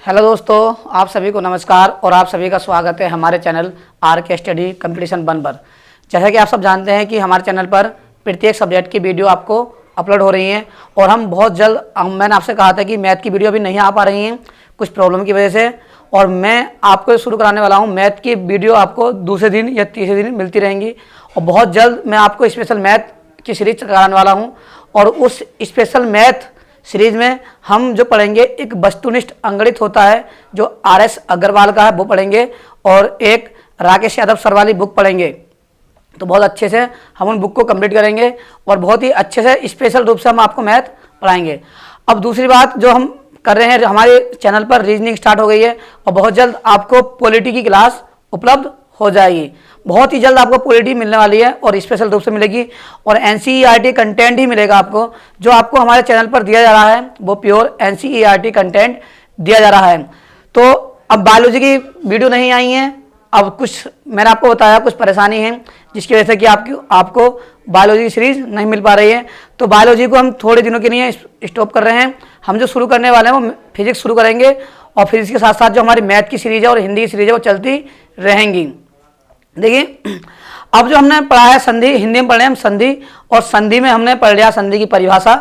Hello दोस्तों, आप सभी को नमस्कार और आप सभी का स्वागत है हमारे चैनल आर के स्टडी कंपटीशन 1 पर। जैसा कि आप सब जानते हैं कि हमारे चैनल पर प्रत्येक सब्जेक्ट की वीडियो आपको अपलोड हो रही हैं और हम बहुत जल्द मैंने आपसे कहा था कि मैथ की वीडियो अभी नहीं आ पा रही हैं कुछ प्रॉब्लम की वजह से, और मैं आपको शुरू कराने वाला हूँ। मैथ की वीडियो आपको दूसरे दिन या तीसरे दिन मिलती रहेंगी और बहुत जल्द मैं आपको स्पेशल मैथ की सीरीज कराने वाला हूँ। और उस स्पेशल मैथ सीरीज में हम जो पढ़ेंगे एक वस्तुनिष्ठ अंगणित होता है जो RS अग्रवाल का है, वो पढ़ेंगे, और एक राकेश यादव सर वाली बुक पढ़ेंगे। तो बहुत अच्छे से हम उन बुक को कंप्लीट करेंगे और बहुत ही अच्छे से स्पेशल रूप से हम आपको मैथ पढ़ाएंगे। अब दूसरी बात जो हम कर रहे हैं, हमारे चैनल पर रीजनिंग स्टार्ट हो गई है और बहुत जल्द आपको पॉलिटी की क्लास उपलब्ध हो जाएगी। बहुत ही जल्द आपको पॉलिटी मिलने वाली है और स्पेशल रूप से मिलेगी, और NCERT कंटेंट ही मिलेगा आपको। जो आपको हमारे चैनल पर दिया जा रहा है वो प्योर NCERT कंटेंट दिया जा रहा है। तो अब बायोलॉजी की वीडियो नहीं आई है, अब कुछ मैंने आपको बताया कुछ परेशानी है जिसकी वजह से कि आपको बायोलॉजी की सीरीज नहीं मिल पा रही है। तो बायोलॉजी को हम थोड़े दिनों के लिए स्टॉप कर रहे हैं। हम जो शुरू करने वाले हैं वो फिजिक्स शुरू करेंगे, और फिजिक्स के साथ साथ जो हमारी मैथ की सीरीज है और हिंदी की सीरीज है वो चलती रहेंगी। देखिए, अब जो हमने पढ़ा है संधि, हिंदी में पढ़ रहे हैं हम संधि, और संधि में हमने पढ़ लिया संधि की परिभाषा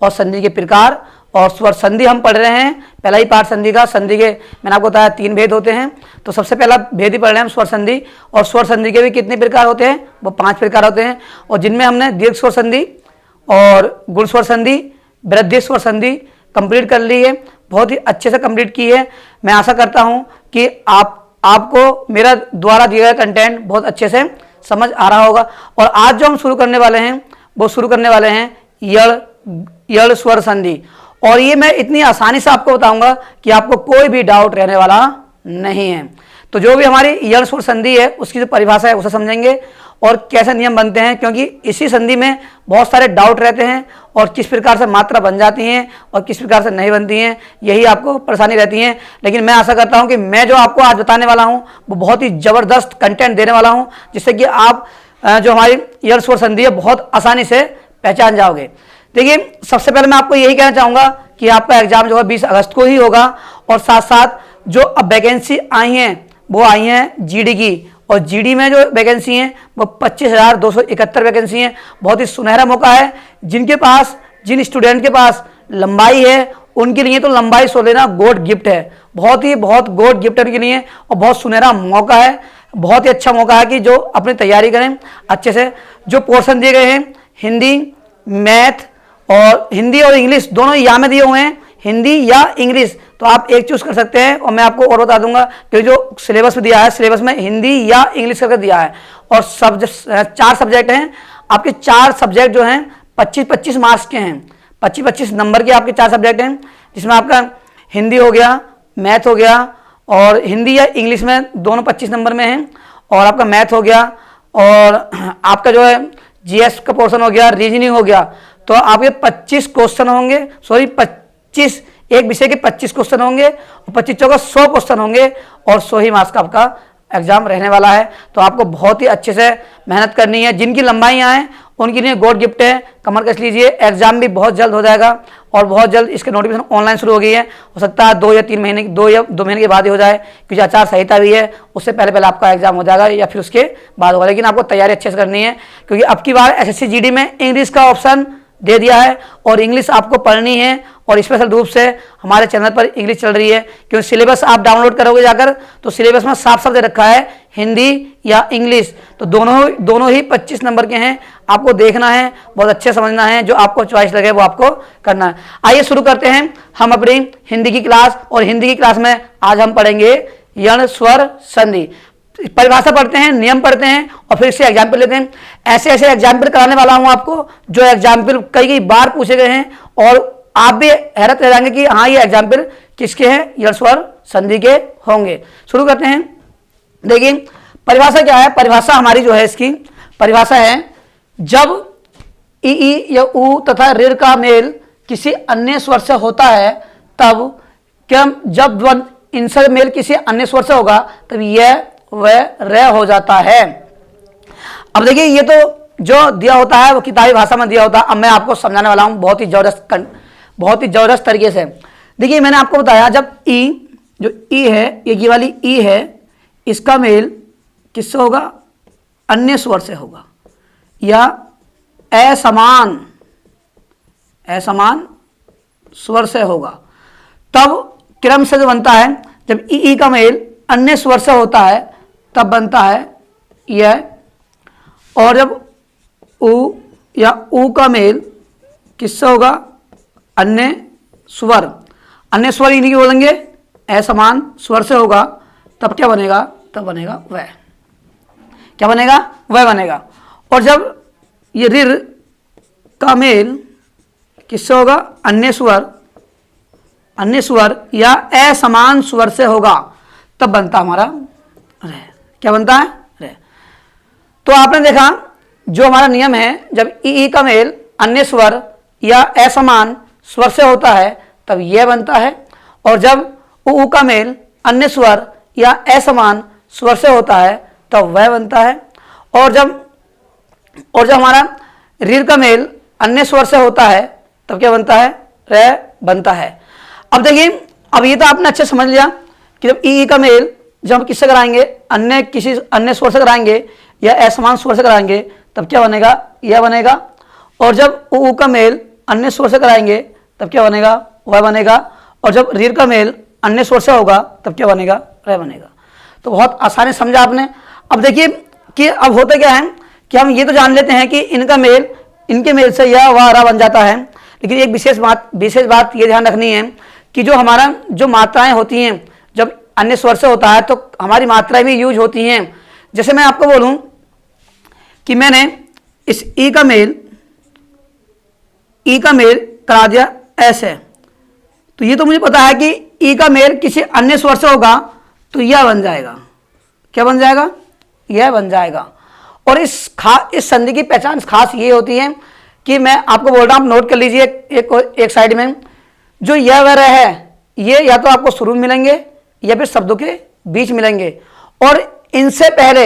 और संधि के प्रकार, और स्वर संधि हम पढ़ रहे हैं। पहला ही पार्ट संधि का, संधि के मैंने आपको बताया 3 भेद होते हैं। तो सबसे पहला भेद ही पढ़ रहे हैं हम स्वर संधि, और स्वर संधि के भी कितने प्रकार होते हैं, वो 5 प्रकार होते हैं, और जिनमें हमने दीर्घ स्वर संधि और गुण स्वर संधि, वृद्धि स्वर संधि कंप्लीट कर ली है, बहुत ही अच्छे से कंप्लीट की है। मैं आशा करता हूँ कि आपको मेरा द्वारा दिया गया कंटेंट बहुत अच्छे से समझ आ रहा होगा। और आज जो हम शुरू करने वाले हैं वो शुरू करने वाले हैं यड़ स्वर संधि, और ये मैं इतनी आसानी से आपको बताऊंगा कि आपको कोई भी डाउट रहने वाला नहीं है। तो जो भी हमारी यड़ स्वर संधि है उसकी जो परिभाषा है उसे समझेंगे और कैसे नियम बनते हैं, क्योंकि इसी संधि में बहुत सारे डाउट रहते हैं और किस प्रकार से मात्रा बन जाती हैं और किस प्रकार से नहीं बनती हैं, यही आपको परेशानी रहती है। लेकिन मैं आशा करता हूं कि मैं जो आपको आज बताने वाला हूं वो बहुत ही ज़बरदस्त कंटेंट देने वाला हूं, जिससे कि आप जो हमारी यड़ स्वर संधि है बहुत आसानी से पहचान जाओगे। देखिए, सबसे पहले मैं आपको यही कहना चाहूँगा कि आपका एग्जाम जो है 20 अगस्त को ही होगा, और साथ साथ जो अब वैकेंसी आई हैं वो आई हैं GD की, और GD में जो वैकेंसी हैं वो 25,271 वैकेंसी हैं। बहुत ही सुनहरा मौका है। जिन स्टूडेंट के पास लंबाई है उनके लिए तो लंबाई सो लेना गॉड गिफ्ट है, बहुत गॉड गिफ्ट है उनके लिए, और बहुत सुनहरा मौका है, बहुत ही अच्छा मौका है कि जो अपनी तैयारी करें अच्छे से। जो पोर्शन दिए गए हैं हिंदी, मैथ और हिंदी और इंग्लिश दोनों यहाँ में दिए हुए हैं, हिंदी या इंग्लिश, तो आप एक चूज कर सकते हैं। और मैं आपको और बता दूंगा कि जो सिलेबस में दिया है, सिलेबस में हिंदी या इंग्लिश करके दिया है, और 4 सब्जेक्ट हैं आपके। 4 सब्जेक्ट जो हैं 25-25 मार्क्स के हैं, 25-25 नंबर के आपके 4 सब्जेक्ट हैं, जिसमें आपका हिंदी हो गया, मैथ हो गया, और हिंदी या इंग्लिश में दोनों 25 नंबर में हैं, और आपका मैथ हो गया, और आपका जो है GS का पोर्शन हो गया, रीजनिंग हो गया। तो आपके 25 क्वेश्चन होंगे, 25 एक विषय के 25 क्वेश्चन होंगे, और 25 चौका 100 क्वेश्चन होंगे, और 100 ही मार्क्स का आपका एग्जाम रहने वाला है। तो आपको बहुत ही अच्छे से मेहनत करनी है। जिनकी लंबाइयाँ हैं उनके लिए गॉड गिफ्ट है, कमर कस लीजिए। एग्जाम भी बहुत जल्द हो जाएगा, और बहुत जल्द इसके नोटिफिकेशन ऑनलाइन शुरू हो गई है। हो सकता है 2 या 3 महीने, 2 महीने के बाद ही हो जाए, क्योंकि आचार संहिता भी है, उससे पहले आपका एग्जाम हो जाएगा या फिर उसके बाद होगा। लेकिन आपको तैयारी अच्छे से करनी है, क्योंकि अब की बार SSC GD में इंग्लिश का ऑप्शन दे दिया है, और इंग्लिश आपको पढ़नी है, और स्पेशल रूप से हमारे चैनल पर इंग्लिश चल रही है। क्योंकि सिलेबस आप डाउनलोड करोगे जाकर तो सिलेबस में साफ साफ दे रखा है हिंदी या इंग्लिश, तो दोनों ही 25 नंबर के हैं। आपको देखना है, बहुत अच्छे समझना है, जो आपको चॉइस लगे वो आपको करना है। आइए शुरू करते हैं हम अपनी हिंदी की क्लास, और हिंदी की क्लास में आज हम पढ़ेंगे यण स्वर संधि। परिभाषा पढ़ते हैं, नियम पढ़ते हैं, और फिर इससे एग्जाम्पल लेते हैं। ऐसे एग्जाम्पल कराने वाला हूं आपको जो एग्जाम्पल कई बार पूछे गए हैं, और आप भी हैरत रह जाएंगे कि हाँ ये एग्जाम्पल किसके हैं, यण स्वर संधि के होंगे। शुरू करते हैं। देखिए, परिभाषा क्या है। परिभाषा हमारी जो है, इसकी परिभाषा है, जब ई या उ तथा ऋ का मेल किसी अन्य स्वर से होता है तब जब इनसे मेल किसी अन्य स्वर से होगा तब यह वह र हो जाता है। अब देखिए, ये तो जो दिया होता है वो किताबी भाषा में दिया होता है। अब मैं आपको समझाने वाला हूं बहुत ही जबरदस्त तरीके से। देखिए, मैंने आपको बताया जब ई जो ई है, ये वाली ई है, इसका मेल किससे होगा? अन्य स्वर से होगा, या असमान स्वर से होगा। तब क्रम से जो बनता है, जब ई का मेल अन्य स्वर से होता है तब बनता है यह, और जब उ या ऊ का मेल किससे होगा? अन्य स्वर इन्हीं को बोलेंगे असमान स्वर से होगा, तब क्या बनेगा? तब बनेगा वह। क्या बनेगा? वह बनेगा। और जब ये ऋ का मेल किससे होगा? अन्य स्वर या असमान स्वर से होगा, तब बनता हमारा रे। क्या बनता है? रे। तो आपने देखा जो हमारा नियम है, जब ई का मेल अन्य स्वर या असमान स्वर से होता है तब यह बनता है, और जब उ का मेल अन्य स्वर या असमान स्वर से होता है तब वह बनता है। और जब हमारा ऋ का मेल अन्य स्वर से होता है तब क्या बनता है? रे बनता है। अब देखिए, अब ये तो आपने अच्छे समझ लिया कि जब ई का मेल जब हम किससे कराएंगे? किसी अन्य स्वर से कराएंगे या असमान स्वर से कराएंगे तब क्या बनेगा? यह बनेगा। और जब उ का मेल अन्य स्वर से कराएंगे तब क्या बनेगा? वह बनेगा। और जब ऋ का मेल अन्य स्वर से होगा तब क्या बनेगा? रे बनेगा। तो बहुत आसानी समझा आपने। अब देखिए कि अब होता क्या है कि हम ये तो जान लेते हैं कि इनके मेल से यह वह रा बन जाता है, लेकिन एक विशेष बात ये ध्यान रखनी है कि जो हमारा जो मात्राएं होती हैं, जब अन्य स्वर से होता है तो हमारी मात्राएं भी यूज होती हैं। जैसे मैं आपको बोलूं कि मैंने इस ई का मेल करा दिया ऐसे, तो ये तो मुझे पता है कि ई का मेल किसी अन्य स्वर से होगा तो यह बन जाएगा। क्या बन जाएगा? यह बन जाएगा। और इस संधि की पहचान खास ये होती है कि मैं आपको बोल रहा हूं, आप नोट कर लीजिए एक साइड में, जो यह वह है, ये या तो आपको शुरू में मिलेंगे या फिर शब्दों के बीच मिलेंगे, और इनसे पहले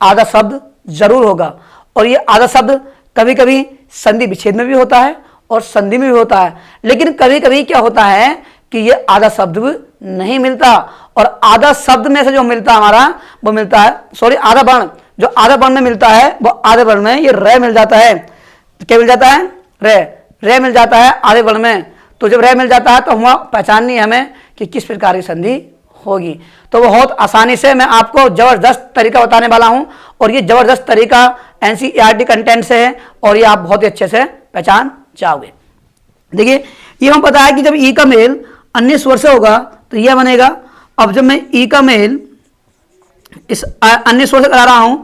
आधा शब्द जरूर होगा। और ये आधा शब्द कभी कभी संधि विच्छेद में भी होता है और संधि में भी होता है, लेकिन कभी कभी क्या होता है कि ये आधा शब्द नहीं मिलता, और आधा शब्द में से जो मिलता हमारा वो मिलता है, आधा वर्ण, जो आधा वर्ण में मिलता है वो आधे वर्ण में ये रे मिल जाता है। क्या मिल जाता है? रे मिल जाता है आधे वर्ण में। तो जब रे मिल जाता है तो हम पहचाननी है हमें कि किस प्रकार की संधि होगी। तो बहुत आसानी से मैं आपको जबरदस्त तरीका बताने वाला हूं, और ये जबरदस्त तरीका एनसीईआरटी कंटेंट से है, और ये आप बहुत ही अच्छे से पहचान जाओगे। देखिए, ये हम पता है कि जब ई का मेल अन्य स्वर से होगा तो यह बनेगा। अब जब मैं ई का मेल इस अन्य स्वर से करा रहा हूं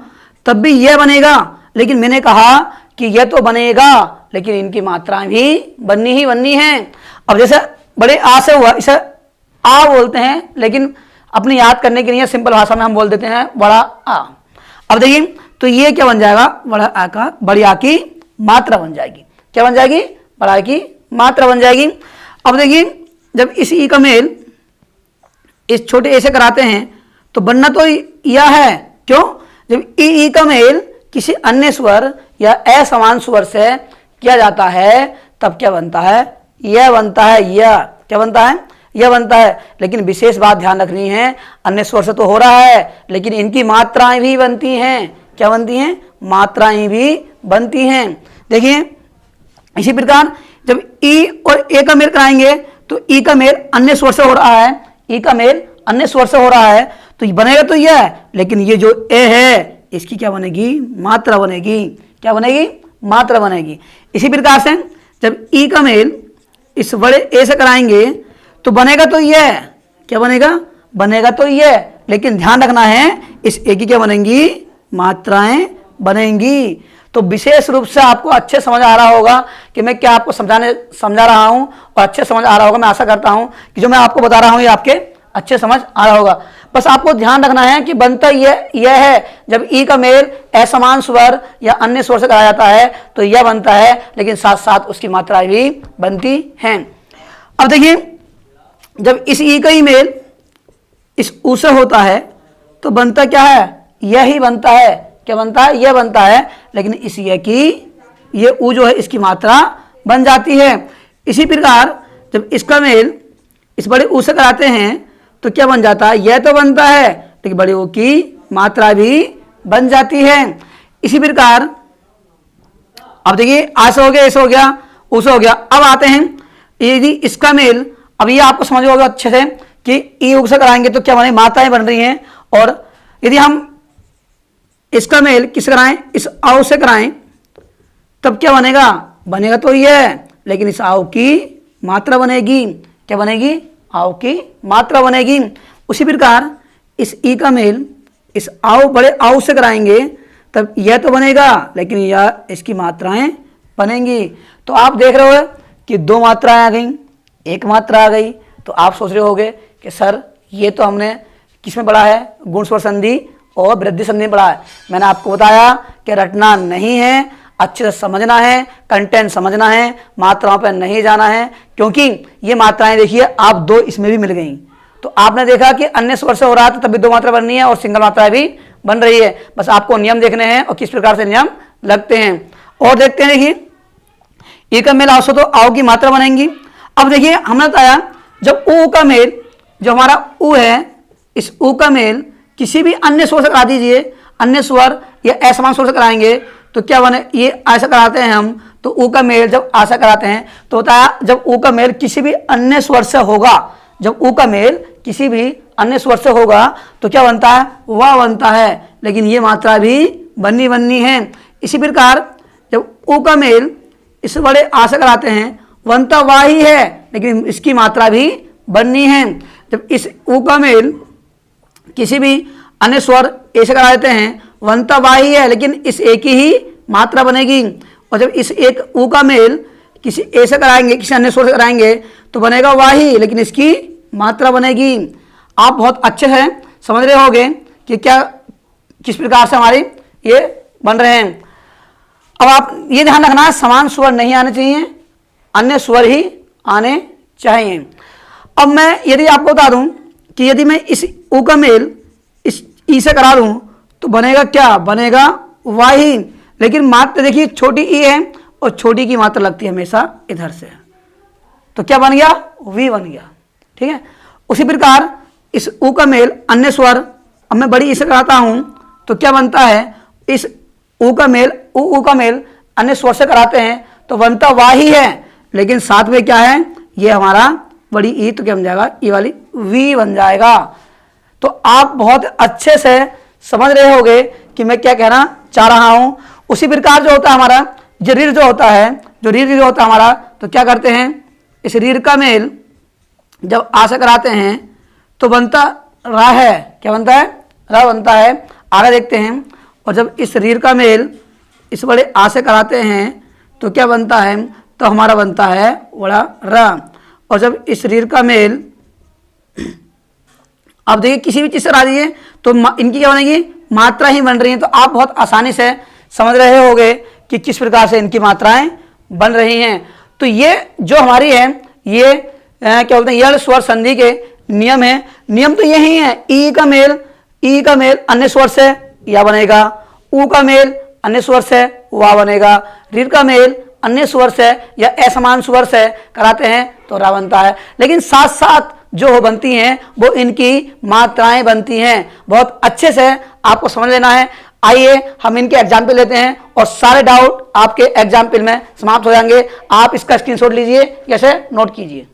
तब भी यह बनेगा, लेकिन मैंने कहा कि यह तो बनेगा लेकिन इनकी मात्राएं भी बननी है। अब जैसे बड़े आ से हुआ, इसे आ बोलते हैं, लेकिन अपने याद करने के लिए सिंपल भाषा में हम बोल देते हैं बड़ा आ। अब देखिए, तो ये क्या बन जाएगा? बड़ा आ का बड़ी आ की मात्रा बन जाएगी। क्या बन जाएगी? बड़ा आ की मात्रा बन जाएगी। अब देखिए, जब इस ई का मेल इस छोटे ए से कराते हैं तो बनना तो यह है। क्यों? जब ई का मेल किसी अन्य स्वर या असमान स्वर से किया जाता है तब क्या बनता है? यह बनता है। यह क्या बनता है? यह बनता है। लेकिन विशेष बात ध्यान रखनी है, अन्य स्वर से तो हो रहा है लेकिन इनकी मात्राएं भी बनती हैं। क्या बनती हैं? मात्राएं भी बनती हैं। देखिए, इसी प्रकार जब ई और ए का मेल कराएंगे तो ई का मेल अन्य स्वर से हो रहा है, ई का मेल अन्य स्वर से हो रहा है तो बनेगा तो यह है, लेकिन ये जो ए है इसकी क्या बनेगी? मात्रा बनेगी। क्या बनेगी? मात्रा बनेगी। इसी प्रकार से जब ई का मेल इस बड़े ए से कराएंगे तो बनेगा तो यह। क्या बनेगा? बनेगा तो यह, लेकिन ध्यान रखना है इस ए की क्या बनेंगी? मात्राएं बनेंगी। तो विशेष रूप से आपको अच्छे समझ आ रहा होगा कि मैं क्या आपको समझा रहा हूं, और अच्छे समझ आ रहा होगा। मैं आशा करता हूं कि जो मैं आपको बता रहा हूं ये आपके अच्छे समझ आ रहा होगा। बस आपको ध्यान रखना है कि बनता यह है, जब ई का मेल असमान स्वर या अन्य स्वर से कराया जाता है तो यह बनता है, लेकिन साथ साथ उसकी मात्रा भी बनती हैं। अब देखिए, जब इस ई का ही मेल इस ऊ से होता है तो बनता क्या है? यह ही बनता है। क्या बनता है? यह बनता है, लेकिन इस यह की ये ऊ जो है इसकी मात्रा बन जाती है। इसी प्रकार जब इसका मेल इस बड़े ऊ से कराते हैं तो क्या बन जाता है, यह तो बनता है लेकिन बड़े ओ की मात्रा भी बन जाती है। इसी प्रकार अब देखिए ऐसा हो गया, ऐसा हो गया, उसे हो गया। अब आते हैं यदि इसका मेल, अब ये आपको समझ होगा अच्छे से कि ई उ से कराएंगे तो क्या बने, मात्राएं बन रही हैं। और यदि हम इसका मेल किस कराएं, इस आओ से कराएं तब क्या बनेगा, बनेगा तो ये है लेकिन इस आओ की मात्रा बनेगी। क्या बनेगी, आओ की मात्रा बनेगी। उसी प्रकार इस ई का मेल इस आओ बड़े आओ से कराएंगे तब यह तो बनेगा लेकिन यह इसकी मात्राएं बनेंगी। तो आप देख रहे हो कि दो मात्राएं आ गई, एक मात्रा आ गई। तो आप सोच रहे होगे कि सर ये तो हमने किस में पढ़ा है, गुण स्वर संधि और वृद्धि संधि में पढ़ा है। मैंने आपको बताया कि रटना नहीं है, अच्छे से समझना है, कंटेंट समझना है, मात्राओं पर नहीं जाना है, क्योंकि ये मात्राएं देखिए आप दो इसमें भी मिल गई। तो आपने देखा कि अन्य स्वर से हो रहा था तब भी दो मात्रा बननी है और सिंगल मात्रा भी बन रही है। बस आपको नियम देखने हैं और किस प्रकार से नियम लगते हैं। और देखते हैं, देखिए ई का मेल आओ से तो आओ की मात्रा बनेंगी। अब देखिए हमने बताया जब ऊ का मेल, जो हमारा ऊ है, इस ऊ का मेल किसी भी अन्य स्वर से करा दीजिए, अन्य स्वर या असमान स्वर से कराएंगे तो क्या बने, ये ऐसा कराते हैं हम। तो ऊ का मेल जब ऐसा कराते हैं तो होता है जब ऊ का मेल किसी भी अन्य स्वर से होगा, जब ऊ का मेल किसी भी अन्य स्वर से होगा तो क्या बनता है, वह बनता है, लेकिन ये मात्रा भी बननी है। इसी प्रकार जब ऊ का मेल इस बड़े आ से कराते हैं बनता वाह ही है लेकिन इसकी मात्रा भी बननी है। जब इस ऊ का मेल किसी भी अन्य स्वर ए से करा देते हैं बनता वाह ही है लेकिन इस ए की ही मात्रा बनेगी। और जब इस एक ऊ का मेल किसी ए से कराएंगे, किसी अन्य स्वर से कराएंगे तो बनेगा वाह ही लेकिन इसकी मात्रा बनेगी। आप बहुत अच्छे से समझ रहे होंगे कि क्या किस प्रकार से हमारी ये बन रहे हैं। अब आप ये ध्यान रखना है समान स्वर नहीं आने चाहिए, अन्य स्वर ही आने चाहिए। अब मैं यदि आपको बता दूं कि यदि मैं इस ऊ का मेल इस ई से करा दूं तो बनेगा क्या, बनेगा वाह ही, लेकिन मात्रा देखिए छोटी ई है और छोटी की मात्रा लगती है हमेशा इधर से, तो क्या बन गया, वी बन गया। ठीक है। उसी प्रकार इस ऊ का मेल अन्य स्वर, अब मैं बड़ी ई से कराता हूं तो क्या बनता है, इस ऊ का मेल ऊ का मेल अन्य स्वर से कराते हैं तो बनता वाह ही है लेकिन साथ में क्या है, ये हमारा बड़ी ई, तो क्या बन जाएगा, ई वाली वी बन जाएगा। तो आप बहुत अच्छे से समझ रहे होंगे कि मैं क्या कहना चाह रहा हूं। उसी प्रकार जो होता है हमारा जो रीढ़ जो होता है, जो रीढ़ जो होता है हमारा, तो क्या करते हैं, इस रीढ़ का मेल जब आ से कराते हैं तो बनता रा है, क्या बनता है, रा बनता है। आगे देखते हैं। और जब इस रीढ़ का मेल इस बड़े आ से कराते हैं तो क्या बनता है, तो हमारा बनता है बड़ा रा। और जब इस रीढ़ का मेल अब देखिए किसी भी चीज से करा दिए तो इनकी क्या बनेगी, मात्रा ही बन रही है। तो आप बहुत आसानी से समझ रहे होंगे कि किस प्रकार से इनकी मात्राएं बन रही हैं। तो ये जो हमारी है ये क्या बोलते हैं, यड़ स्वर संधि के नियम है। नियम तो यही है, ई का मेल अन्य स्वर से या बनेगा, ऊ का मेल अन्य स्वर से वा बनेगा, रीढ़ का मेल अन्य स्वर से या असमान स्वर से कराते हैं तो रा बनता है। लेकिन साथ साथ जो बनती हैं वो इनकी मात्राएं बनती हैं। बहुत अच्छे से आपको समझ लेना है। आइए हम इनके एग्जाम्पल लेते हैं और सारे डाउट आपके एग्जाम्पल में समाप्त हो जाएंगे। आप इसका स्क्रीनशॉट लीजिए, कैसे नोट कीजिए।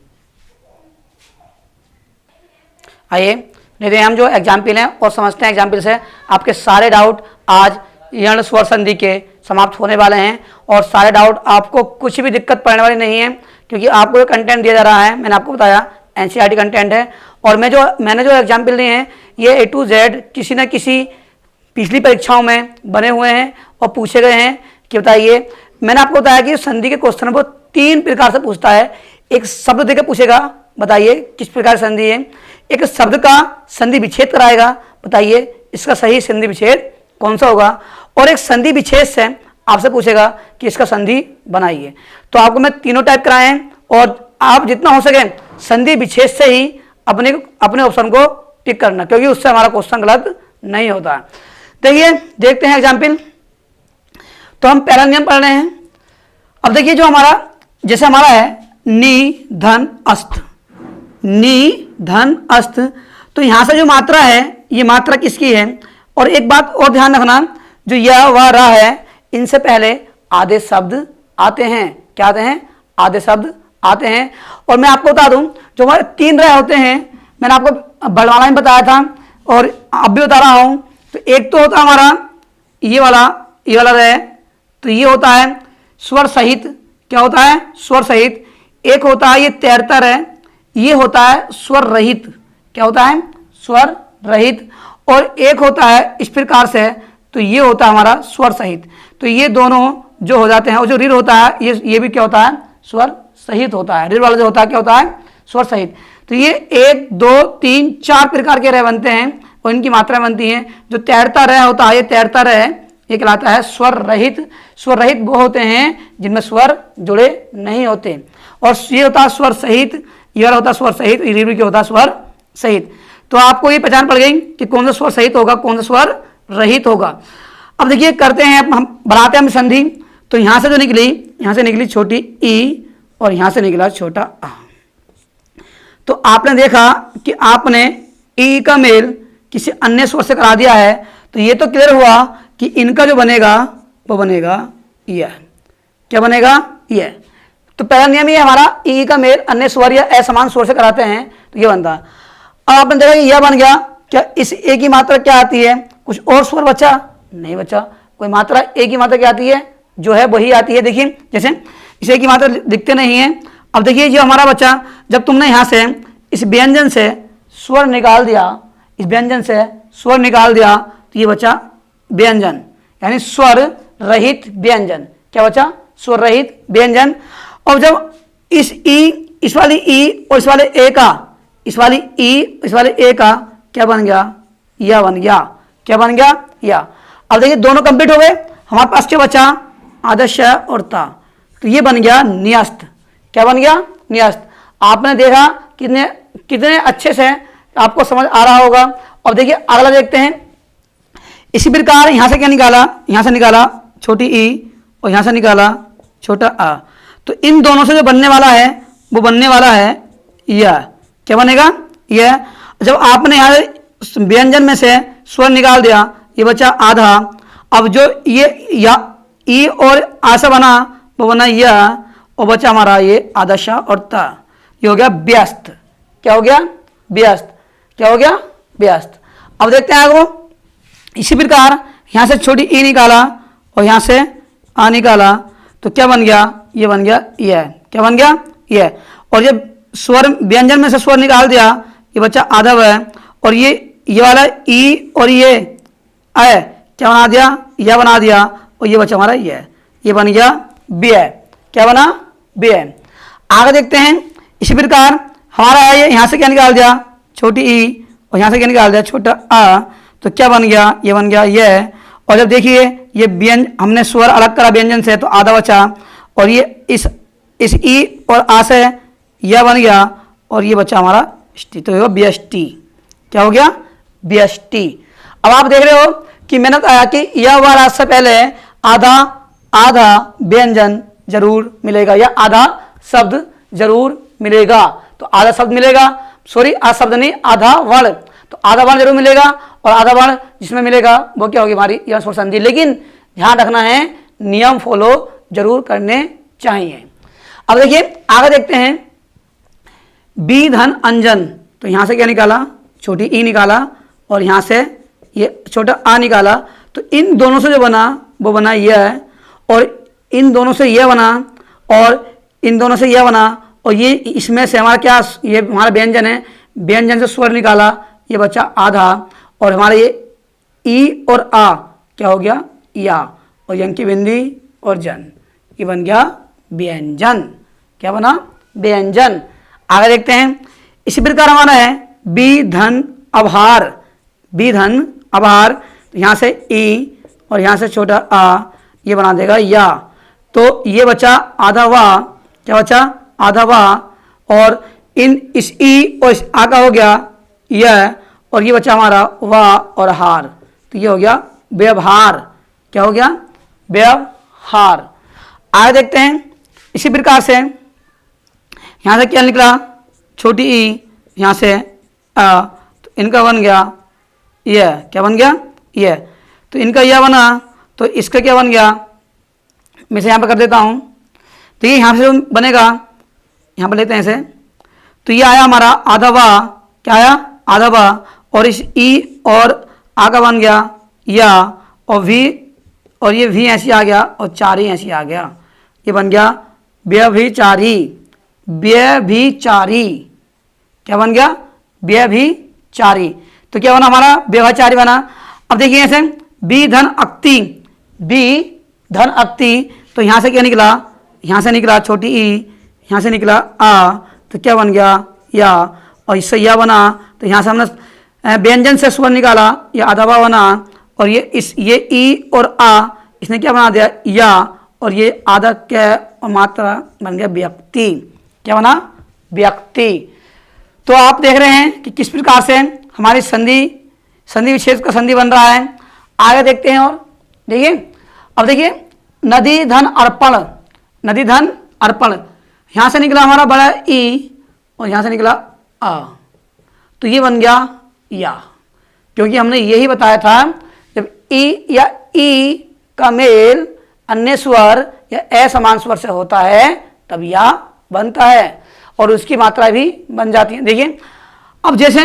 आइए लेते हैं हम जो एग्जाम्पल हैं और समझते हैं एग्जाम्पल से आपके सारे डाउट आज यण स्वर संधि के समाप्त होने वाले हैं। और सारे डाउट आपको कुछ भी दिक्कत पड़ने वाली नहीं है, क्योंकि आपको कंटेंट दिया जा रहा है, मैंने आपको बताया एनसीईआरटी कंटेंट है। और मैंने जो एग्जाम्पल दिए हैं ये ए टू जेड किसी न किसी पिछली परीक्षाओं में बने हुए हैं और पूछे गए हैं। कि बताइए, मैंने आपको बताया कि संधि के क्वेश्चन वो 3 प्रकार से पूछता है। एक शब्द देकर पूछेगा, बताइए किस प्रकार संधि है। एक शब्द का संधि विच्छेद कराएगा, बताइए इसका सही संधि विच्छेद कौन सा होगा। और एक संधि विच्छेद से आपसे पूछेगा कि इसका संधि बनाइए। तो आपको मैं तीनों टाइप कराए हैं और आप जितना हो सके संधि विच्छेद से ही अपने ऑप्शन को टिक करना, क्योंकि उससे हमारा क्वेश्चन गलत नहीं होता। देखिए देखते हैं एग्जाम्पल। तो हम पहला नियम पढ़ रहे हैं। अब देखिए जो हमारा जैसे हमारा है नी धन अस्त, नी धन अस्त। तो यहाँ से जो मात्रा है ये मात्रा किसकी है। और एक बात और ध्यान रखना, जो यह वह रह है इनसे पहले आधे शब्द आते हैं। क्या आते हैं? आधे शब्द आते हैं। और मैं आपको बता दूं, जो हमारे 3 रह होते हैं, मैंने आपको बड़वाला में बताया था और अब भी बता रहा हूं। तो एक तो होता है हमारा ये वाला रह, तो ये होता है स्वर सहित। क्या होता है? स्वर सहित। एक होता है ये तैरता रह, ये होता है स्वर रहित। क्या होता है? स्वर रहित। और एक होता है इस प्रकार से, तो ये होता है हमारा स्वर सहित। तो ये दोनों जो हो जाते हैं, और जो ऋण होता है ये भी क्या होता है? स्वर सहित होता है। ऋण वाला जो होता है क्या होता है? स्वर सहित। तो ये 1 2 3 4 प्रकार के रह बनते हैं और इनकी मात्रा बनती है। जो तैरता रह होता है, ये तैरता रह, ये कहलाता है स्वर रहित। स्वर रहित वो होते हैं जिनमें स्वर जुड़े नहीं होते। और ये होता है स्वर सहित, ये वाला होता है स्वर सहित, ये क्या होता है? स्वर सहित। तो आपको ये पहचान पड़ गई कि कौन सा स्वर सहित होगा, कौन सा स्वर रहित होगा। अब देखिए करते हैं, हम बनाते हैं संधि। तो यहां से जो निकली, यहां से निकली छोटी ई और यहां से निकला छोटा आ। तो आपने देखा कि आपने ई का मेल किसी अन्य स्वर से करा दिया है। तो ये तो क्लियर हुआ कि इनका जो बनेगा वो बनेगा यह। क्या बनेगा? यह। तो पहला नियम ये हमारा, ई का मेल अन्य स्वर या असमान स्वर से कराते हैं तो ये बनता। अब आपने देखा कि यह बन गया। क्या इस ए की मात्रा क्या आती है? कुछ और स्वर बचा? नहीं बचा। कोई मात्रा ए की मात्रा क्या आती है? जो है वही आती है। देखिए जैसे इस ए की मात्रा दिखते नहीं है। अब देखिए जो हमारा बच्चा, जब तुमने यहाँ से इस व्यंजन से स्वर निकाल दिया, इस व्यंजन से स्वर निकाल दिया, तो ये बचा व्यंजन, यानी स्वर रहित व्यंजन। क्या बचा? स्वर रहित व्यंजन। और जब इस ई, इस वाली ई और इस वाले ए का, इस वाली ई इस वाले ए का क्या बन गया? या बन गया। क्या बन गया? या। अब देखिए दोनों कंप्लीट हो गए। हमारे पास क्या बचा? आदर्श और ता। तो ये बन गया न्यस्त। क्या बन गया? न्यस्त। आपने देखा कितने कितने अच्छे से आपको समझ आ रहा होगा। अब देखिए अगला देखते हैं। इसी प्रकार यहां से क्या निकाला? यहां से निकाला छोटी ई और यहां से निकाला छोटा आ। तो इन दोनों से जो बनने वाला है वो बनने वाला है यह। क्या बनेगा? यह। जब आपने यहां व्यंजन में से स्वर निकाल दिया, ये बचा आधा। अब जो ये या ई और आ से बना वो बना यह, और बचा हमारा ये आदर्श और ता। ये हो गया व्यस्त। क्या हो गया? व्यस्त। क्या हो गया? व्यस्त। अब देखते हैं आगे। इसी प्रकार यहां से छोटी ई निकाला और यहां से आ निकाला, तो क्या बन गया? ये बन गया यह। क्या बन गया? यह। और ये स्वर व्यंजन में से स्वर निकाल दिया, ये बच्चा आधव है। और ये वाला ई और ये है क्या बना दिया? यह बना दिया। और ये बच्चा हमारा ये बन गया व्यय। क्या बना? व्यय। आगे देखते हैं। इसी प्रकार हमारा है ये, यहां से क्या निकाल दिया? छोटी ई और यहां से क्या निकाल दिया? छोटा आ। तो क्या बन गया? ये बन गया यह। और जब देखिए ये व्यंजन हमने स्वर अलग करा व्यंजन से, तो आधा बचा। और ये इस ई और आ से यह बन गया और ये बचा हमारा ष्टी। तो ये व्यष्टि। क्या हो गया? व्यष्टि। अब आप देख रहे हो कि मैंने कहा कि यह वाला से पहले आधा आधा व्यंजन जरूर मिलेगा या आधा शब्द जरूर मिलेगा। तो आधा शब्द मिलेगा, सॉरी आधा शब्द नहीं, आधा वर्ण। तो आधा वर्ण जरूर मिलेगा और आधा वर्ण जिसमें मिलेगा वो क्या होगी? हमारी यह स्वर संधि। लेकिन ध्यान रखना है, नियम फॉलो जरूर करने चाहिए। अब देखिए आगे देखते हैं। बी धन अंजन। तो यहां से क्या निकाला? छोटी ई निकाला और यहां से ये छोटा आ निकाला। तो इन दोनों से जो बना वो बना यह है, और इन दोनों से यह बना, और इन दोनों से यह बना। और ये इसमें से हमारा क्या? ये हमारा व्यंजन है। व्यंजन से स्वर निकाला, ये बचा आधा। और हमारा ये ई और आ क्या हो गया? या। और यंग की बिंदी और जन, ये बन गया व्यंजन। क्या बना? व्यंजन। आगे देखते हैं। इसी प्रकार हमारा है बी धन आभार। बी धन आभार। तो यहाँ से ई और यहाँ से छोटा आ, ये बना देगा या। तो ये बचा आधा वाह। क्या बचा? आधा वाह। और इस ई और इस आ का हो गया यह, और ये बचा हमारा वाह और हार। तो ये हो गया व्यवहार। क्या हो गया? व्यवहार। आगे देखते हैं। इसी प्रकार से यहाँ से क्या निकला? छोटी ई, यहाँ से आ, तो इनका बन गया ये, क्या बन गया ये, तो इनका यह बना, तो इसका क्या बन गया, मैं इसे यहाँ पर कर देता हूँ। तो ये यहाँ से जो बनेगा, यहाँ पर लेते हैं इसे, तो ये आया हमारा आधा बा, क्या आया आधा बा, और इस ई और आ का बन गया या, और वी, और ये वी ऐसी आ गया और चारी ऐसी आ गया, ये बन गया व्यभिचारी। व्यभिचारी क्या बन गया, व्यभिचारी। तो क्या बना हमारा व्यभिचारी बना। अब देखिए ऐसे बी धन अक्ति, बी धन अक्ति, तो यहाँ से क्या निकला, यहाँ से निकला छोटी ई, यहाँ से निकला आ, तो क्या बन गया या, और इससे या बना, तो यहाँ से हमने व्यंजन से स्वर निकाला, ये आधावा बना, और ये ई और आ इसने क्या बना दिया या, और ये आधा क्या और मात्रा बन गया व्यक्ति, क्या बना व्यक्ति। तो आप देख रहे हैं कि किस प्रकार से हमारी संधि विच्छेद का संधि बन रहा है। आगे देखते हैं और देखिए, अब देखिए नदी धन अर्पण, नदी धन अर्पण, यहाँ से निकला हमारा बड़ा ई और यहाँ से निकला आ, तो ये बन गया या, क्योंकि हमने यही बताया था जब ई या ई का मेल अन्य स्वर या असमान स्वर से होता है तब या बनता है और उसकी मात्रा भी बन जाती है। देखिए अब जैसे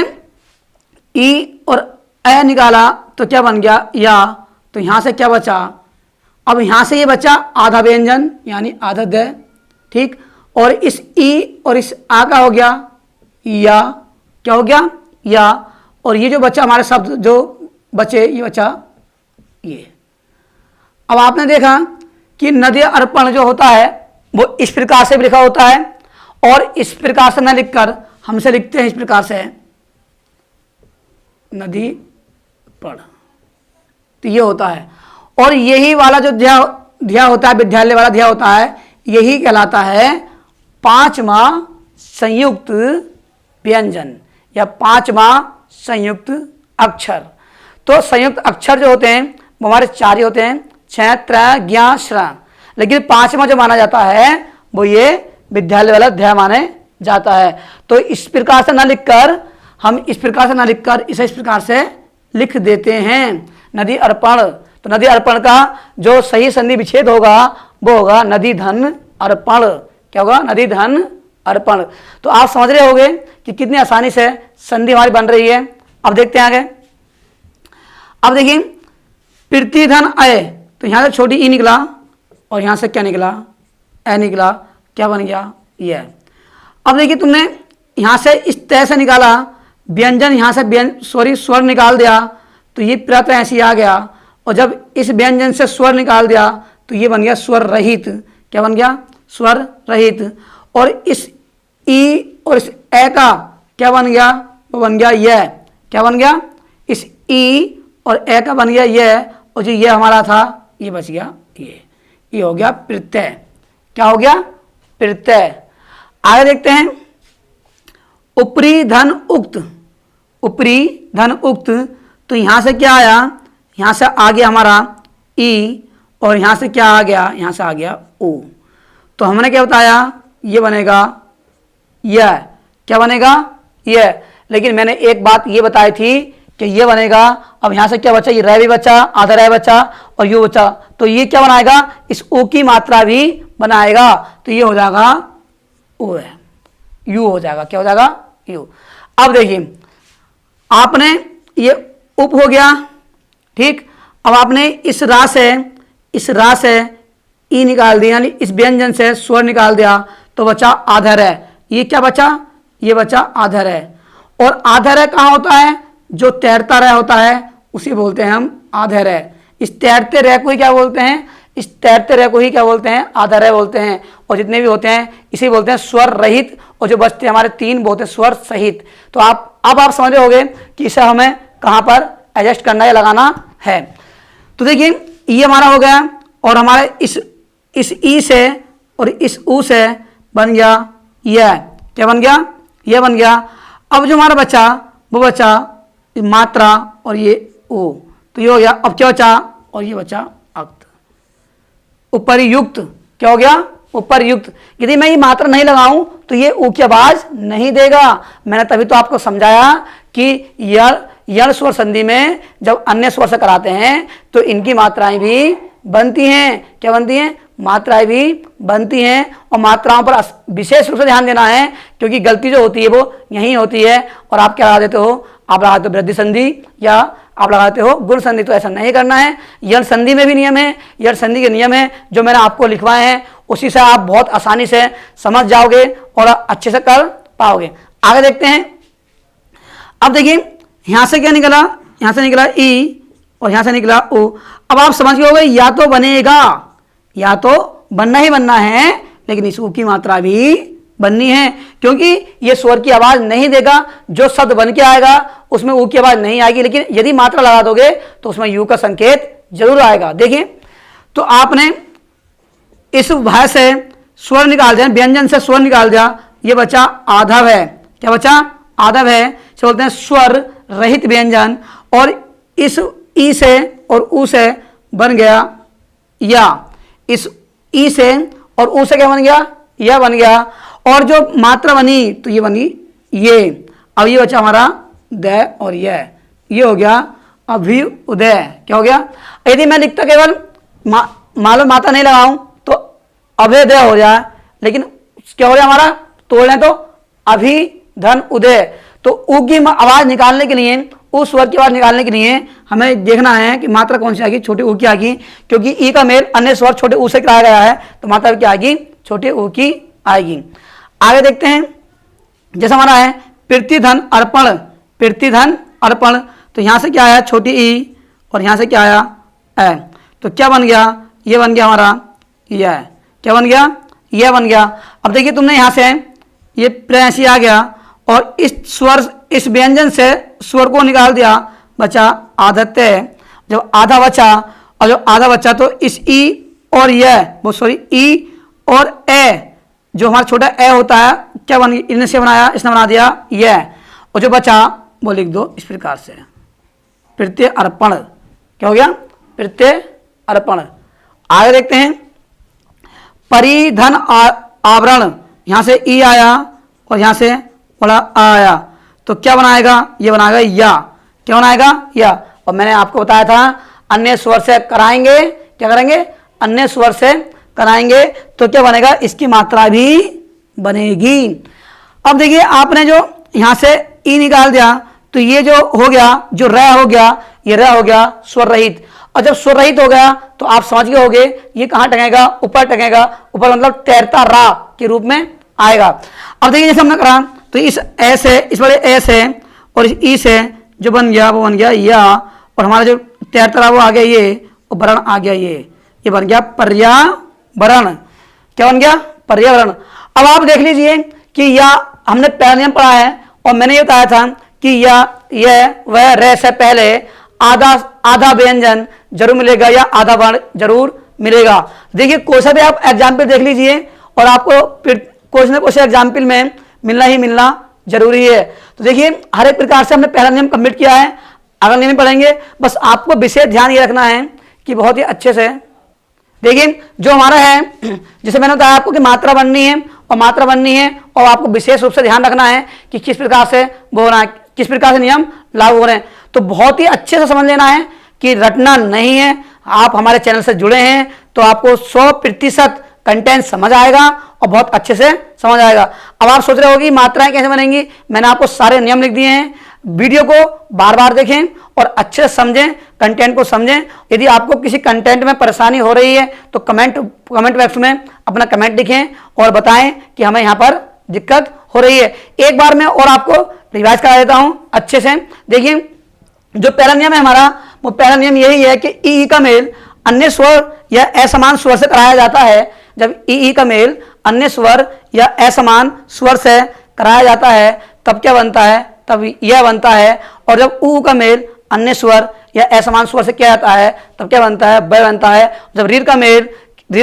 ई और ए निकाला तो क्या बन गया या, तो यहाँ से क्या बचा, अब यहाँ से ये बचा आधा व्यंजन यानी आधा द, ठीक, और इस ई और इस आ का हो गया या, क्या हो गया या, और ये जो बचा हमारे शब्द जो बचे ये बचा ये। अब आपने देखा कि नदी अर्पण जो होता है वो इस प्रकार से भी लिखा होता है और इस प्रकार से न लिखकर हमसे लिखते हैं इस प्रकार से नदी पढ़, तो ये होता है। और यही वाला जो ध्या होता है, विद्यालय वाला ध्या होता है, यही कहलाता है पांचवा संयुक्त व्यंजन या पांचवा संयुक्त अक्षर। तो संयुक्त अक्षर जो होते हैं वो हमारे चार ही होते हैं, छ त्र ज्ञ श्र, लेकिन पांचवा जो माना जाता है वो ये विद्यालय वाला ध्याय माने जाता है। तो इस प्रकार से न लिखकर हम इस प्रकार से न लिखकर इसे इस प्रकार से लिख देते हैं नदी अर्पण। तो नदी अर्पण का जो सही संधि विच्छेद होगा वो होगा नदी धन अर्पण। क्या होगा, नदी धन अर्पण। तो आप समझ रहे होंगे कि कितनी आसानी से संधि हमारी बन रही है। अब देखते हैं आगे। अब देखिए पृथ्वी धन अय, तो यहाँ से छोटी ई निकला और यहाँ से क्या निकला, ए निकला, क्या बन गया ये। अब देखिए तुमने यहाँ से इस तरह से निकाला व्यंजन, यहाँ से स्वर निकाल दिया तो ये प्रत ऐसी आ गया, और जब इस व्यंजन से स्वर निकाल दिया तो ये बन गया स्वर रहित। क्या बन गया, स्वर रहित। और इस ई और इस ए का क्या बन गया, वो बन गया यह। क्या बन गया, इस ई और ए का बन गया यह, और जो ये हमारा था ये बच गया ये हो गया प्रत्यय। क्या हो गया, प्रत्यय। आगे देखते हैं ऊपरी धन उक्त, ऊपरी धन उक्त, तो यहाँ से क्या आया, यहाँ से आ गया हमारा ई और यहाँ से क्या आ गया, यहाँ से आ गया ओ। तो हमने क्या बताया, ये बनेगा यह। क्या बनेगा, यह। लेकिन मैंने एक बात ये बताई थी कि ये बनेगा। अब यहाँ से क्या बचा, ये रह भी बचा, आधा रह बचा और यू बचा, तो ये क्या बनाएगा, इस ओ की मात्रा भी बनाएगा। तो ये हो जाएगा ओ है, यू हो जाएगा। क्या हो जाएगा, यू। अब देखिए आपने ये उप हो गया, ठीक। अब आपने इस रा से ई निकाल दिया, यानी इस व्यंजन से स्वर निकाल दिया तो बचा आधर है। ये क्या बचा, ये बचा आधर है। और आधर है कहाँ होता है, जो तैरता रह होता है उसी बोलते हैं हम आधर है। इस तैरते रह को ही क्या बोलते हैं, इस तैरते रह को ही क्या बोलते हैं, आधर है बोलते हैं। और जितने भी होते हैं इसे बोलते हैं स्वर रहित, और जो बचते हमारे तीन बोलते हैं स्वर सहित। तो अब आप समझ रहे होंगे कि इसे हमें कहाँ पर एडजस्ट करना या लगाना है। तो देखिए ये हमारा हो गया, और हमारे इस ई से और इस ऊ से बन गया यह। क्या बन गया, यह बन गया। अब जो हमारा बचा वो बचा मात्रा और ये ओ, तो ये हो गया। अब क्या बचा, और ये बचा अक्त, उपरियुक्त। क्या हो गया, ऊपर युक्त। यदि मैं ये मात्रा नहीं लगाऊं तो ये ऊ की आवाज नहीं देगा। मैंने तभी तो आपको समझाया कि यण स्वर संधि में जब अन्य स्वर से कराते हैं तो इनकी मात्राएं भी बनती हैं। क्या बनती हैं? मात्राएं भी बनती हैं। और मात्राओं पर विशेष रूप से ध्यान देना है, क्योंकि गलती जो होती है वो यही होती है। और आप क्या लगा देते हो? आप लगाते हो वृद्धि संधि या आप लगाते हो गुण संधि। तो ऐसा नहीं करना है। यण संधि में भी नियम है, यण संधि के नियम है जो मैंने आपको लिखवाए हैं, उसी से आप बहुत आसानी से समझ जाओगे और अच्छे से कर पाओगे। आगे देखते हैं। अब देखिए यहां से क्या निकला? यहां से निकला ई और यहां से निकला ऊ। अब आप समझ गए होंगे या तो बनेगा, या तो बनना ही बनना है, लेकिन इस ऊ की मात्रा भी बननी है, क्योंकि ये स्वर की आवाज नहीं देगा। जो शब्द बन के आएगा उसमें ऊ की आवाज नहीं आएगी, लेकिन यदि मात्रा लगा दोगे तो उसमें यू का संकेत जरूर आएगा। देखिए तो आपने इस भय से स्वर निकाल दिया, व्यंजन से स्वर निकाल दिया, ये बचा आधव है। क्या बचा? आधव है। से बोलते हैं स्वर रहित व्यंजन। और इस ई से और ऊ से बन गया या। इस ई से और ऊ से क्या बन गया? यह बन गया। और जो मात्रा बनी तो ये बनी ये। अब ये बचा हमारा द और यह, ये हो गया अभ्युदय। क्या हो गया? यदि मैं लिखता केवल मालूम मात्रा नहीं लगाऊं तो अभ्युदय हो जाए, लेकिन क्या हो गया हमारा? तोड़ लें तो अभि धन उदय। तो ऊ की आवाज निकालने के लिए, उस स्वर की आवाज निकालने के लिए हमें देखना है कि मात्रा कौन सी आएगी? छोटे ऊ की आएगी, क्योंकि ई का मेल अन्य स्वर छोटे ऊ से कराया गया है, तो मात्रा क्या आएगी? छोटे ऊ की आएगी। आगे देखते हैं। जैसा हमारा है प्रीतिधन अर्पण, प्रीतिधन अर्पण। तो यहां से क्या आया? छोटी ई और यहां से क्या आया? ए। तो क्या बन गया? ये बन गया हमारा यह। क्या बन गया? यह बन गया। अब देखिए तुमने यहां से ये प्रेसी आ गया और इस स्वर, इस व्यंजन से स्वर को निकाल दिया, बचा आधत्य। जब आधा बचा और जब आधा बचा तो इस ई और यह, वो सॉरी ई और ए, जो हमारा छोटा ए होता है, क्या बन गया? इनसे बनाया, इसने बना दिया यह। और जो बचा वो लिख दो इस प्रकार से, प्रत्यय अर्पण। क्या हो गया? प्रत्यय अर्पण। आगे देखते हैं। परिधन आवरण। यहां से ई आया और यहां से बड़ा आ आया, तो क्या बनाएगा? ये बनाएगा या। क्या बनाएगा? या। और मैंने आपको बताया था अन्य स्वर से कराएंगे, क्या करेंगे? अन्य स्वर से कराएंगे तो क्या बनेगा? इसकी मात्रा भी बनेगी। अब देखिए आपने जो यहां से ई निकाल दिया तो ये जो हो गया, जो र हो गया, ये र हो गया स्वर रहित। और जब स्वर रहित हो गया तो आप समझ गए होंगे ये कहां टंगेगा? ऊपर टंगेगा। ऊपर मतलब तैरता रा के रूप में आएगा। अब देखिए जैसे हमने करा तो इस ए से, इस बड़े ए से और इस ई से जो बन गया वो बन गया या। और हमारा जो तैरता रहा वो आ गया ये, और वरण आ गया ये बन गया पर्यावरण। क्या बन गया? पर्यावरण। अब आप देख लीजिए कि या हमने पहला नियम पढ़ा है और मैंने ये बताया था कि या, यह, वह, रे से पहले आधा व्यंजन जरूर मिलेगा या आधा वर्ण जरूर मिलेगा। देखिए कोई सा भी आप एग्जाम्पल देख लीजिए और आपको कोई ना कोई एग्जाम्पल में मिलना ही मिलना जरूरी है। तो देखिए हर एक प्रकार से हमने पहला नियम कंप्लीट किया है, अगला नियम पढ़ेंगे। बस आपको विशेष ध्यान ये रखना है कि बहुत ही अच्छे से देखिए जो हमारा है, जैसे मैंने बताया आपको कि मात्रा बननी है और मात्रा बननी है, और आपको विशेष रूप से ध्यान रखना है कि किस प्रकार से वो हो रहा है, किस प्रकार से नियम लागू हो रहे हैं। तो बहुत ही अच्छे से समझ लेना है कि रटना नहीं है। आप हमारे चैनल से जुड़े हैं तो आपको 100% कंटेंट समझ आएगा और बहुत अच्छे से समझ आएगा। अब आप सोच रहे हो कि मात्राएं कैसे बनेंगी, मैंने आपको सारे नियम लिख दिए हैं। वीडियो को बार बार देखें और अच्छे से समझें, कंटेंट को समझें। यदि आपको किसी कंटेंट में परेशानी हो रही है तो कमेंट बॉक्स में अपना कमेंट लिखें और बताएं कि हमें यहाँ पर दिक्कत हो रही है। एक बार मैं और आपको रिवाइज करा देता हूँ अच्छे से। देखिए जो पहला नियम है हमारा, वो पहला नियम यही है कि ई का मेल अन्य स्वर या असमान स्वर से कराया जाता है। जब ई का मेल अन्य स्वर या असमान स्वर से कराया जाता है तब क्या बनता है? तब यह बनता है। और जब ऊ का मेल अन्य स्वर या असमान स्वर से किया जाता है तब क्या बनता है? ब बनता है। जब रीर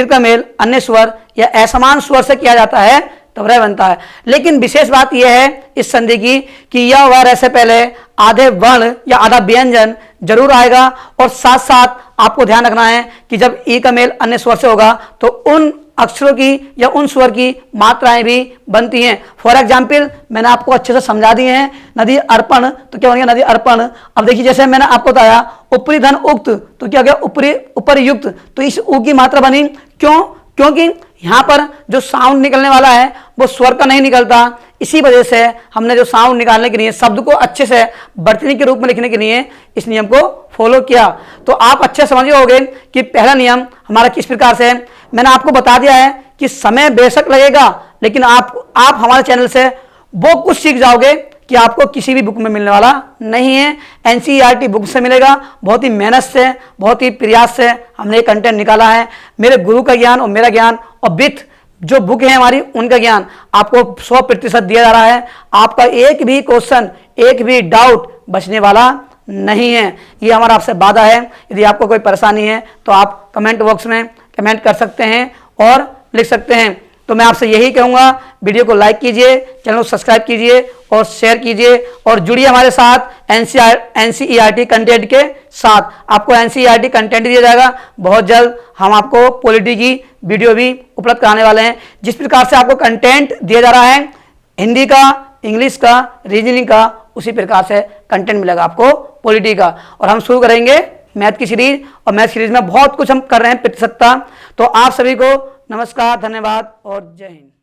का मेल अन्य स्वर या असमान स्वर से किया जाता है तब रह बनता है। लेकिन विशेष बात यह है इस संधि की कि यह व रह से पहले आधे वर्ण या आधा व्यंजन जरूर आएगा। और साथ साथ आपको ध्यान रखना है कि जब ई का मेल अन्य स्वर से होगा तो उन अक्षरों की या उन स्वर की मात्राएं भी बनती हैं। फॉर एग्जाम्पल मैंने आपको अच्छे से समझा दिए हैं। नदी अर्पण तो क्या बन गया, नदी अर्पण। अब देखिए जैसे मैंने आपको बताया ऊपरी धन उक्त तो क्या हो गया, ऊपरी ऊपर युक्त। तो इस उ की मात्रा बनी, क्यों? क्योंकि यहाँ पर जो साउंड निकलने वाला है वो स्वर का नहीं निकलता। इसी वजह से हमने जो साउंड निकालने के लिए, शब्द को अच्छे से वर्तनी के रूप में लिखने के लिए इस नियम को फॉलो किया। तो आप अच्छे समझ गए होंगे कि पहला नियम हमारा किस प्रकार से है। मैंने आपको बता दिया है कि समय बेशक लगेगा, लेकिन आप हमारे चैनल से वो कुछ सीख जाओगे कि आपको किसी भी बुक में मिलने वाला नहीं है। एनसीईआरटी बुक से मिलेगा। बहुत ही मेहनत से, बहुत ही प्रयास से हमने ये कंटेंट निकाला है। मेरे गुरु का ज्ञान और मेरा ज्ञान और विथ जो बुक है हमारी उनका ज्ञान आपको 100% दिया जा रहा है। आपका एक भी क्वेश्चन, एक भी डाउट बचने वाला नहीं है, ये हमारा आपसे वादा है। यदि आपको कोई परेशानी है तो आप कमेंट बॉक्स में कमेंट कर सकते हैं और लिख सकते हैं। तो मैं आपसे यही कहूँगा, वीडियो को लाइक कीजिए, चैनल को सब्सक्राइब कीजिए और शेयर कीजिए और जुड़िए हमारे साथ एनसीईआरटी कंटेंट के साथ। आपको एनसीईआरटी कंटेंट दिया जाएगा। बहुत जल्द हम आपको पॉलिटी की वीडियो भी उपलब्ध कराने वाले हैं। जिस प्रकार से आपको कंटेंट दिया जा रहा है हिंदी का, इंग्लिश का, रीजनिंग का, उसी प्रकार से कंटेंट मिलेगा आपको पॉलिटी का। और हम शुरू करेंगे मैथ की सीरीज, और मैथ सीरीज में बहुत कुछ हम कर रहे हैं प्रतिशतता। तो आप सभी को नमस्कार, धन्यवाद और जय हिंद।